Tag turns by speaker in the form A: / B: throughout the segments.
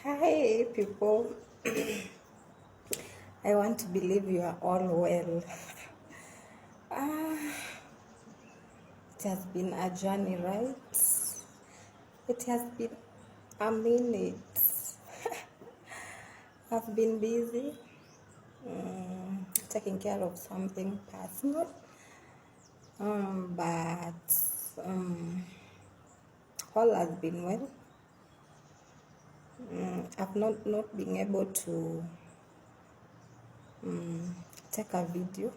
A: Hi, people. I want to believe you are all well. Ah, it has been a journey, right? It has been a minute. I've been busy taking care of something personal, but all has been well. I've not been able to take a video.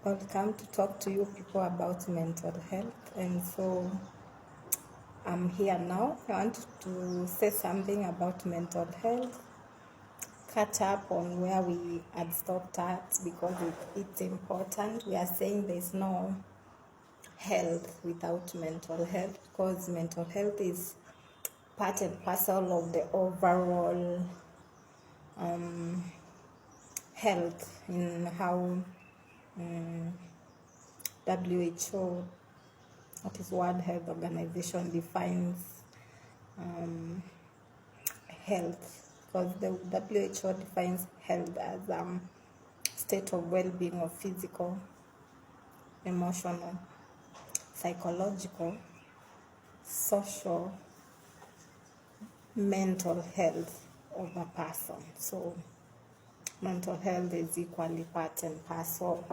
A: I'll come to talk to you people about mental health, and so I'm here now. I want to say something about mental health, catch up on where we had stopped at because it's important. We are saying there's no health without mental health because mental health is part and parcel of the overall health in how WHO, that is World Health Organization, defines health, because the WHO defines health as state of well-being of physical, emotional, psychological, social, mental health of a person. So mental health is equally part and parcel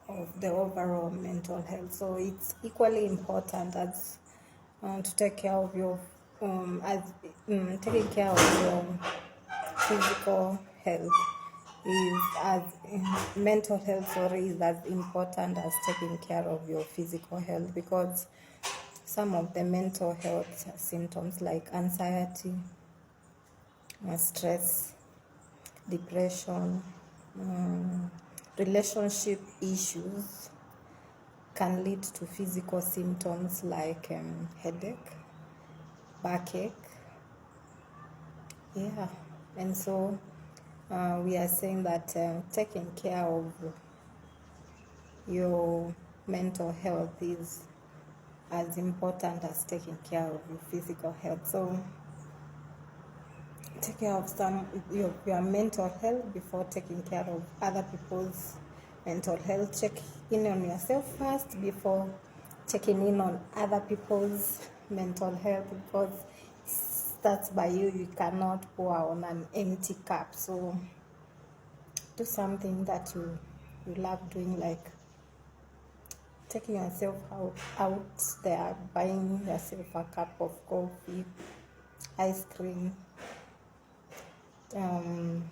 A: of the overall mental health. So it's equally important as to take care of your taking care of your physical health is as mental health is as important as taking care of your physical health, because some of the mental health symptoms like anxiety, stress, depression, relationship issues can lead to physical symptoms like headache, backache. Yeah, and so we are saying that taking care of your mental health is as important as taking care of your physical health. So take care of your mental health before taking care of other people's mental health. Check in on yourself first before checking in on other people's mental health, because starts by you. You cannot pour on an empty cup. So do something that you love doing, like taking yourself out there, buying yourself a cup of coffee, ice cream, telling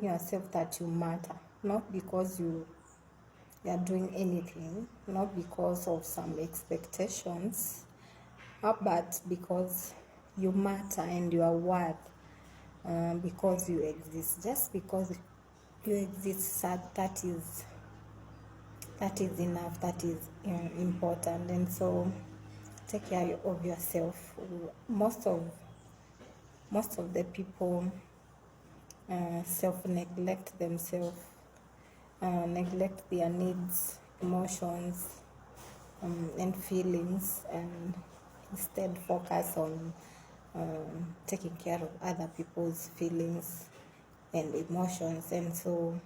A: yourself that you matter, not because you are doing anything, not because of some expectations, but because you matter and you are worth, because you exist. Just because you exist, that is enough, that is important. And so take care of yourself. Most of the people self-neglect themselves, neglect their needs, emotions, and feelings, and instead focus on taking care of other people's feelings and emotions. And so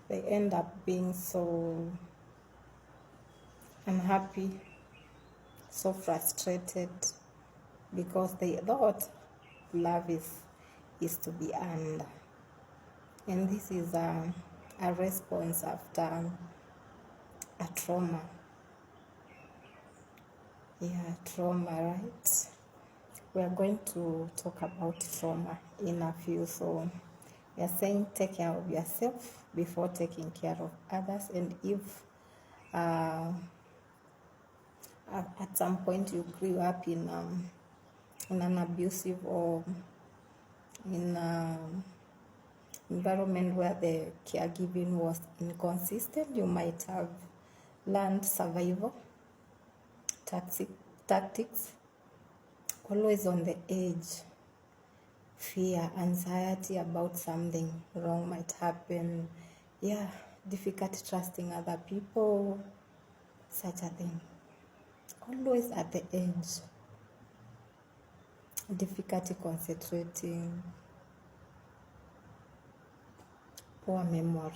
A: they end up being so unhappy, so frustrated, because they thought love is to be earned. And this is a response after a trauma. Yeah, trauma, right? We are going to talk about trauma in a few. So we are saying take care of yourself before taking care of others. And if at some point you grew up in an abusive or in an environment where the caregiving was inconsistent, you might have learned survival tactics, always on the edge, fear, anxiety about something wrong might happen, difficult trusting other people, such a thing. Always at the edge. difficulty concentrating, poor memory.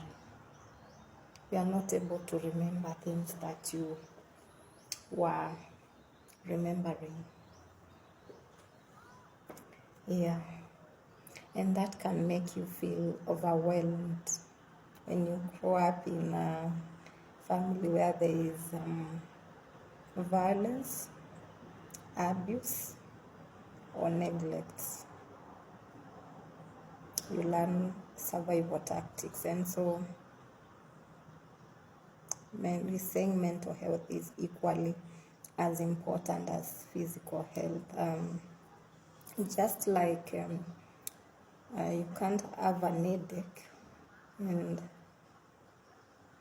A: You are not able to remember things that you were remembering. Yeah. And that can make you feel overwhelmed when you grow up in a family where there is violence, abuse, or neglect. You learn survival tactics, and so we're saying mental health is equally as important as physical health. Just like you can't have an headache and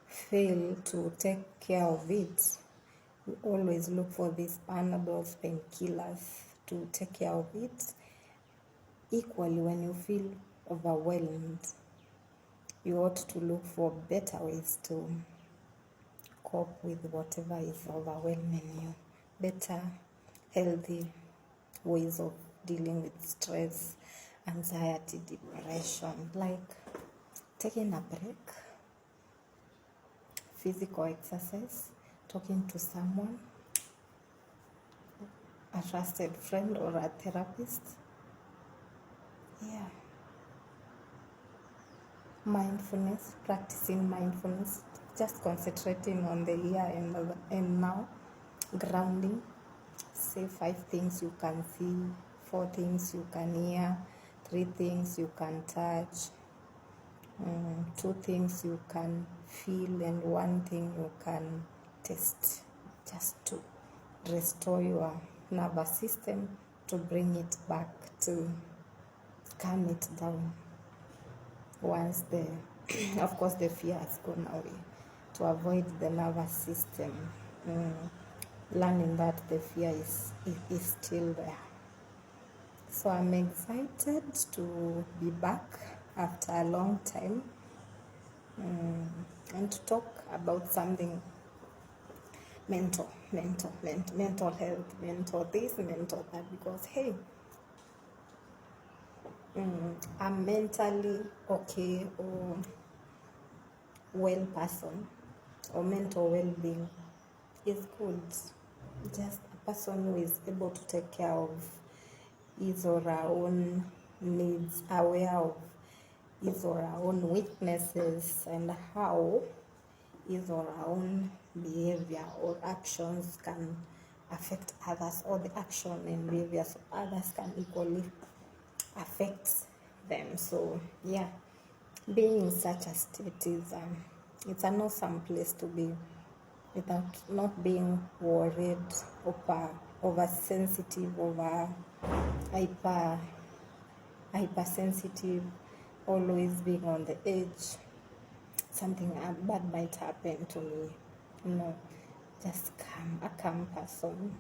A: fail to take care of it. You always look for these Panadols, painkillers to take care of it. Equally, when you feel overwhelmed, you ought to look for better ways to cope with whatever is overwhelming you. Better, healthy ways of dealing with stress, anxiety, depression, like taking a break, physical exercise, talking to someone, a trusted friend or a therapist. Yeah. Mindfulness, practicing mindfulness, just concentrating on the here and now, grounding. Say 5 things you can see, 4 things you can hear, 3 things you can touch, 2 things you can feel, and 1 thing you can taste, just to restore your nervous system, to bring it back, to calm it down. Once of course the fear has gone away, to avoid the nervous system, learning that the fear is still there. So I'm excited to be back after a long time, and to talk about something mental health, mental this, mental that, because hey, I'm mentally okay or well person, or mental well-being is good. Just a person who is able to take care of his or her own needs, aware of his or her own weaknesses, and how his or her own behavior or actions can affect others, or the action and behaviors of others can equally affect them. So yeah, being in such a state is it's an awesome place to be, without not being worried, oversensitive, hypersensitive, always being on the edge. Something bad might happen to me. Just a calm person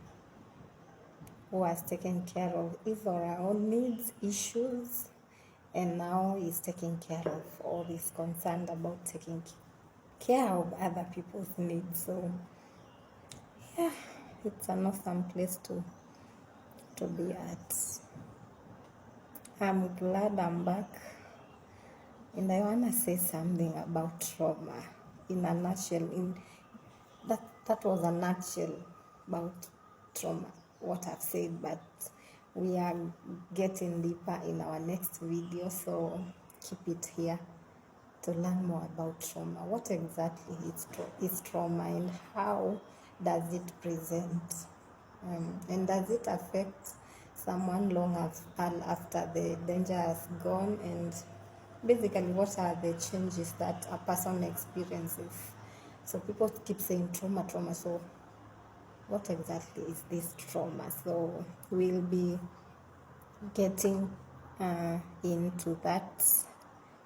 A: who has taken care of his or her own needs, issues, and now is taking care of, or is concerned about taking care of other people's needs. So yeah, it's an awesome place to be at. I'm glad I'm back, and I want to say something about trauma in a nutshell. That was a nutshell about trauma, what I've said, but we are getting deeper in our next video, so keep it here to learn more about trauma. What exactly is trauma, and how does it present? And does it affect someone long after the danger has gone? And basically, what are the changes that a person experiences? So people keep saying trauma. So what exactly is this trauma? So we'll be getting into that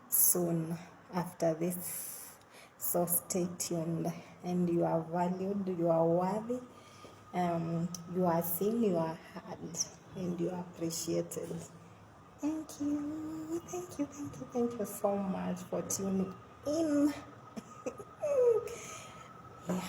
A: soon after this. So stay tuned, and you are valued, you are worthy, you are seen, you are heard, and you are appreciated. Thank you so much for tuning in. Yeah.